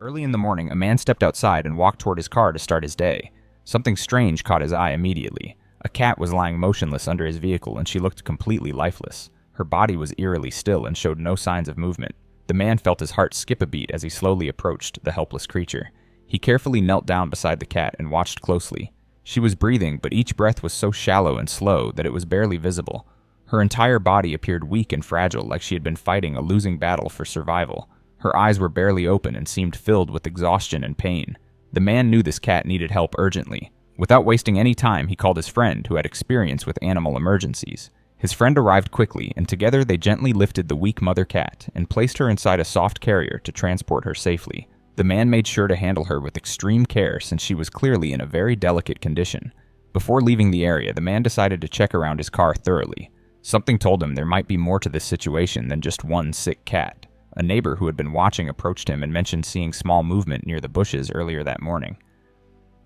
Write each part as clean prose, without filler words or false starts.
Early in the morning, a man stepped outside and walked toward his car to start his day. Something strange caught his eye immediately. A cat was lying motionless under his vehicle, and she looked completely lifeless. Her body was eerily still and showed no signs of movement. The man felt his heart skip a beat as he slowly approached the helpless creature. He carefully knelt down beside the cat and watched closely. She was breathing, but each breath was so shallow and slow that it was barely visible. Her entire body appeared weak and fragile, like she had been fighting a losing battle for survival. Her eyes were barely open and seemed filled with exhaustion and pain. The man knew this cat needed help urgently. Without wasting any time, he called his friend, who had experience with animal emergencies. His friend arrived quickly, and together they gently lifted the weak mother cat and placed her inside a soft carrier to transport her safely. The man made sure to handle her with extreme care since she was clearly in a very delicate condition. Before leaving the area, the man decided to check around his car thoroughly. Something told him there might be more to this situation than just one sick cat. A neighbor who had been watching approached him and mentioned seeing small movement near the bushes earlier that morning.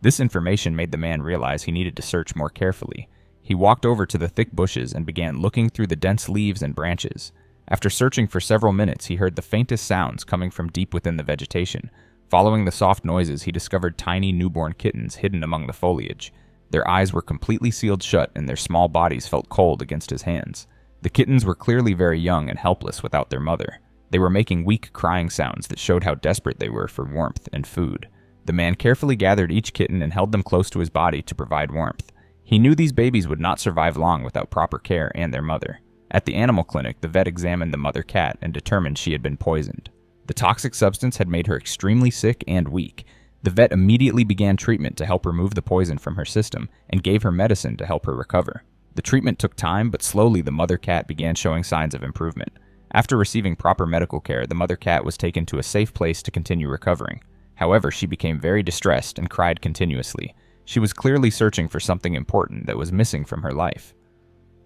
This information made the man realize he needed to search more carefully. He walked over to the thick bushes and began looking through the dense leaves and branches. After searching for several minutes, he heard the faintest sounds coming from deep within the vegetation. Following the soft noises, he discovered tiny newborn kittens hidden among the foliage. Their eyes were completely sealed shut and their small bodies felt cold against his hands. The kittens were clearly very young and helpless without their mother. They were making weak crying sounds that showed how desperate they were for warmth and food. The man carefully gathered each kitten and held them close to his body to provide warmth. He knew these babies would not survive long without proper care and their mother. At the animal clinic, the vet examined the mother cat and determined she had been poisoned. The toxic substance had made her extremely sick and weak. The vet immediately began treatment to help remove the poison from her system and gave her medicine to help her recover. The treatment took time, but slowly the mother cat began showing signs of improvement. After receiving proper medical care, the mother cat was taken to a safe place to continue recovering. However, she became very distressed and cried continuously. She was clearly searching for something important that was missing from her life.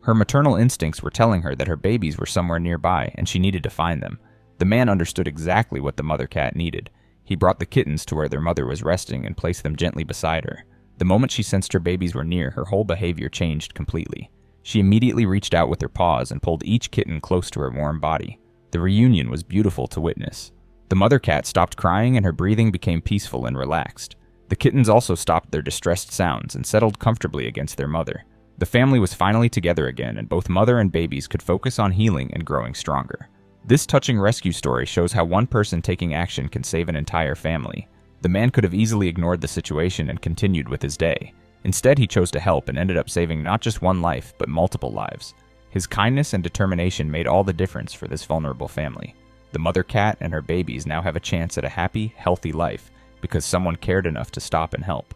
Her maternal instincts were telling her that her babies were somewhere nearby and she needed to find them. The man understood exactly what the mother cat needed. He brought the kittens to where their mother was resting and placed them gently beside her. The moment she sensed her babies were near, her whole behavior changed completely. She immediately reached out with her paws and pulled each kitten close to her warm body. The reunion was beautiful to witness. The mother cat stopped crying and her breathing became peaceful and relaxed. The kittens also stopped their distressed sounds and settled comfortably against their mother. The family was finally together again, and both mother and babies could focus on healing and growing stronger. This touching rescue story shows how one person taking action can save an entire family. The man could have easily ignored the situation and continued with his day. Instead, he chose to help and ended up saving not just one life, but multiple lives. His kindness and determination made all the difference for this vulnerable family. The mother cat and her babies now have a chance at a happy, healthy life because someone cared enough to stop and help.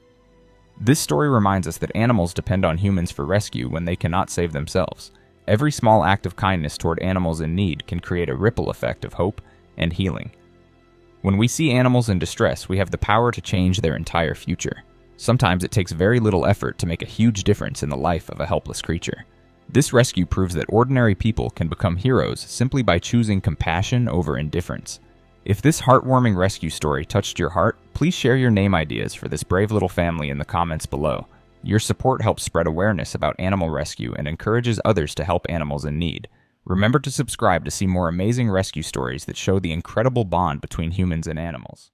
This story reminds us that animals depend on humans for rescue when they cannot save themselves. Every small act of kindness toward animals in need can create a ripple effect of hope and healing. When we see animals in distress, we have the power to change their entire future. Sometimes it takes very little effort to make a huge difference in the life of a helpless creature. This rescue proves that ordinary people can become heroes simply by choosing compassion over indifference. If this heartwarming rescue story touched your heart, please share your name ideas for this brave little family in the comments below. Your support helps spread awareness about animal rescue and encourages others to help animals in need. Remember to subscribe to see more amazing rescue stories that show the incredible bond between humans and animals.